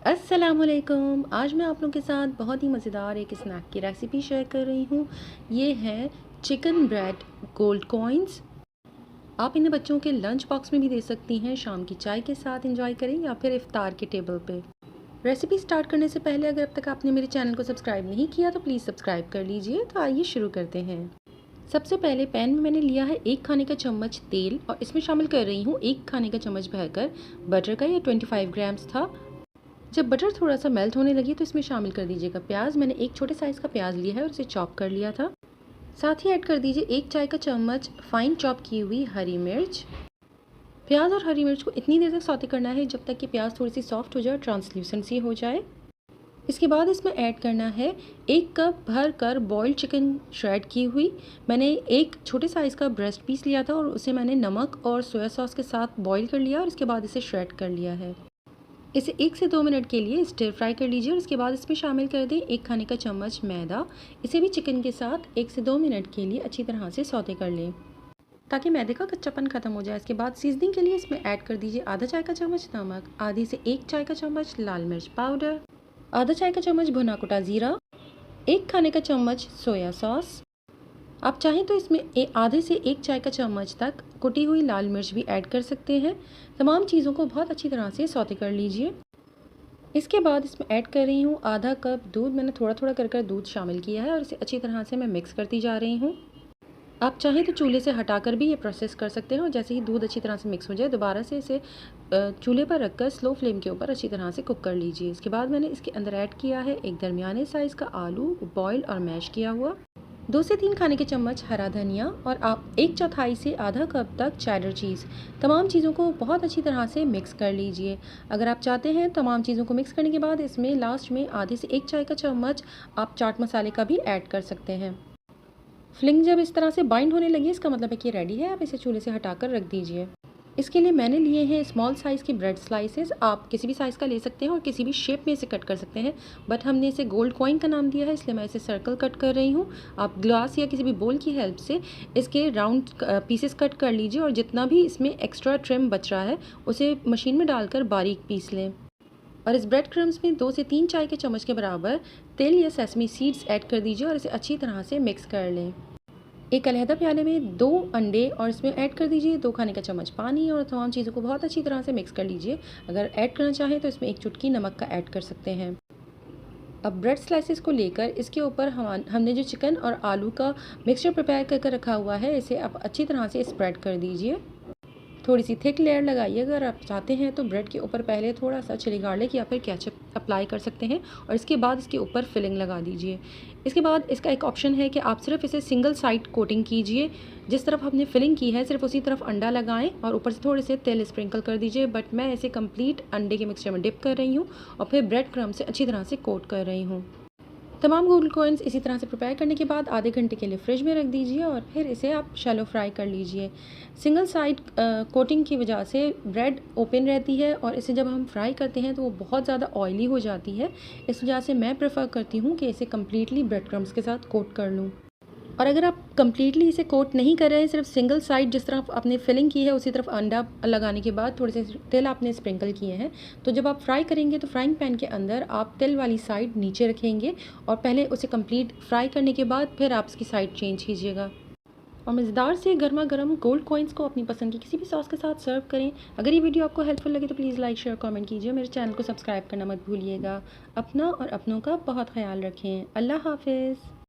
अस्सलामुअलैकुम। आज मैं आप लोगों के साथ बहुत ही मज़ेदार एक स्नैक की रेसिपी शेयर कर रही हूँ। ये है चिकन ब्रेड गोल्ड कॉइन्स। आप इन्हें बच्चों के लंच बॉक्स में भी दे सकती हैं, शाम की चाय के साथ एंजॉय करें या फिर इफ्तार के टेबल पे। रेसिपी स्टार्ट करने से पहले अगर अब तक आपने मेरे चैनल को सब्सक्राइब नहीं किया तो प्लीज़ सब्सक्राइब कर लीजिए। तो आइए शुरू करते हैं। सबसे पहले पैन में मैंने लिया है 1 खाने का चम्मच तेल और इसमें शामिल कर रही हूँ 1 खाने का चम्मच भरकर बटर का। ये 25 ग्राम्स था। जब बटर थोड़ा सा मेल्ट होने लगी तो इसमें शामिल कर दीजिएगा प्याज। मैंने एक छोटे साइज़ का प्याज लिया है और उसे चॉप कर लिया था। साथ ही ऐड कर दीजिए 1 चाय का चम्मच फाइन चॉप की हुई हरी मिर्च। प्याज और हरी मिर्च को इतनी देर तक सौते करना है जब तक कि प्याज थोड़ी सी सॉफ्ट हो जाए और ट्रांसल्यूसेंसी हो जाए। इसके बाद इसमें ऐड करना है 1 कप भर कर बॉइल्ड चिकन श्रेड की हुई। मैंने एक छोटे साइज़ का ब्रेस्ट पीस लिया था और उसे मैंने नमक और सोया सॉस के साथ बॉईल कर लिया और इसके बाद इसे श्रेड कर लिया है। इसे 1 से 2 मिनट के लिए स्टिर फ्राई कर लीजिए और इसके बाद इसमें शामिल कर दें 1 खाने का चम्मच मैदा। इसे भी चिकन के साथ 1 से 2 मिनट के लिए अच्छी तरह से सौते कर लें ताकि मैदे का कच्चापन खत्म हो जाए। इसके बाद सीजनिंग के लिए इसमें ऐड कर दीजिए आधा चाय का चम्मच नमक, आधी से 1 चाय का चम्मच लाल मिर्च पाउडर, आधा चाय का चम्मच भुना कुटा ज़ीरा, 1 खाने का चम्मच सोया सॉस। आप चाहें तो इसमें आधे से 1 चाय का चम्मच तक कुटी हुई लाल मिर्च भी ऐड कर सकते हैं। तमाम चीज़ों को बहुत अच्छी तरह से सौते कर लीजिए। इसके बाद इसमें ऐड कर रही हूँ आधा कप दूध। मैंने थोड़ा थोड़ा कर दूध शामिल किया है और इसे अच्छी तरह से मैं मिक्स करती जा रही हूँ। आप चाहें तो चूल्हे से हटाकर भी ये प्रोसेस कर सकते हैं और जैसे ही दूध अच्छी तरह से मिक्स हो जाए दोबारा से इसे चूल्हे पर रखकर स्लो फ्लेम के ऊपर अच्छी तरह से कुक कर लीजिए। इसके बाद मैंने इसके अंदर ऐड किया है एक दरमियाने साइज़ का आलू बॉयल और मैश किया हुआ, 2 से 3 खाने के चम्मच हरा धनिया और आप 1/4 से आधा कप तक चेडर चीज़। तमाम चीज़ों को बहुत अच्छी तरह से मिक्स कर लीजिए। अगर आप चाहते हैं तमाम चीज़ों को मिक्स करने के बाद इसमें लास्ट में आधे से 1 चाय का चम्मच आप चाट मसाले का भी ऐड कर सकते हैं। फिलिंग जब इस तरह से बाइंड होने लगी इसका मतलब है कि रेडी है। आप इसे चूल्हे से हटाकर रख दीजिए। इसके लिए मैंने लिए हैं स्मॉल साइज़ के ब्रेड स्लाइसेस। आप किसी भी साइज़ का ले सकते हैं और किसी भी शेप में इसे कट कर सकते हैं, बट हमने इसे गोल्ड कॉइन का नाम दिया है इसलिए मैं इसे सर्कल कट कर रही हूँ। आप ग्लास या किसी भी बोल की हेल्प से इसके राउंड पीसेस कट कर लीजिए और जितना भी इसमें एक्स्ट्रा ट्रिम बच रहा है उसे मशीन में डालकर बारीक पीस लें। और इस ब्रेड क्रम्स में 2 से 3 चाय के चम्मच के बराबर तेल या सेसमी सीड्स ऐड कर दीजिए और इसे अच्छी तरह से मिक्स कर लें। एक अलहदा प्याले में 2 अंडे और इसमें ऐड कर दीजिए 2 खाने का चम्मच पानी और तमाम चीज़ों को बहुत अच्छी तरह से मिक्स कर लीजिए। अगर ऐड करना चाहें तो इसमें 1 चुटकी नमक का ऐड कर सकते हैं। अब ब्रेड स्लाइसेस को लेकर इसके ऊपर हमने जो चिकन और आलू का मिक्सचर प्रिपेयर कर रखा हुआ है इसे आप अच्छी तरह से स्प्रेड कर दीजिए। थोड़ी सी थिक लेयर लगाइए। अगर आप चाहते हैं तो ब्रेड के ऊपर पहले थोड़ा सा चिली गार्लिक या फिर केचप अप्लाई कर सकते हैं और इसके बाद इसके ऊपर फिलिंग लगा दीजिए। इसके बाद इसका एक ऑप्शन है कि आप सिर्फ इसे सिंगल साइड कोटिंग कीजिए। जिस तरफ आपने फिलिंग की है सिर्फ उसी तरफ अंडा लगाएं और ऊपर से थोड़े से तेल स्प्रिंकल कर दीजिए, बट मैं इसे कंप्लीट अंडे के मिक्सचर में डिप कर रही हूँ और फिर ब्रेड क्रम्ब से अच्छी तरह से कोट कर रही हूँ। तमाम गोल्ड कॉइन्स इसी तरह से प्रिपेयर करने के बाद आधे घंटे के लिए फ्रिज में रख दीजिए और फिर इसे आप शैलो फ्राई कर लीजिए। सिंगल साइड कोटिंग की वजह से ब्रेड ओपन रहती है और इसे जब हम फ्राई करते हैं तो वो बहुत ज़्यादा ऑयली हो जाती है। इस वजह से मैं प्रेफर करती हूँ कि इसे कम्प्लीटली ब्रेड क्रम्स के साथ कोट कर लूँ। और अगर आप कम्प्लीटली इसे कोट नहीं कर रहे हैं, सिर्फ सिंगल साइड जिस तरफ आपने फिलिंग की है उसी तरफ अंडा लगाने के बाद थोड़े से तेल आपने स्प्रिंकल किए हैं, तो जब आप फ्राई करेंगे तो फ्राइंग पैन के अंदर आप तेल वाली साइड नीचे रखेंगे और पहले उसे कंप्लीट फ्राई करने के बाद फिर आप इसकी साइड चेंज कीजिएगा। और मज़ेदार से गर्मा गर्म गोल्ड कॉइन्स को अपनी पसंद की किसी भी सॉस के साथ सर्व करें। अगर ये वीडियो आपको हेल्पफुल लगे तो प्लीज़ लाइक शेयर कमेंट कीजिए। मेरे चैनल को सब्सक्राइब करना मत भूलिएगा। अपना और अपनों का बहुत ख्याल रखें। अल्लाह हाफिज़।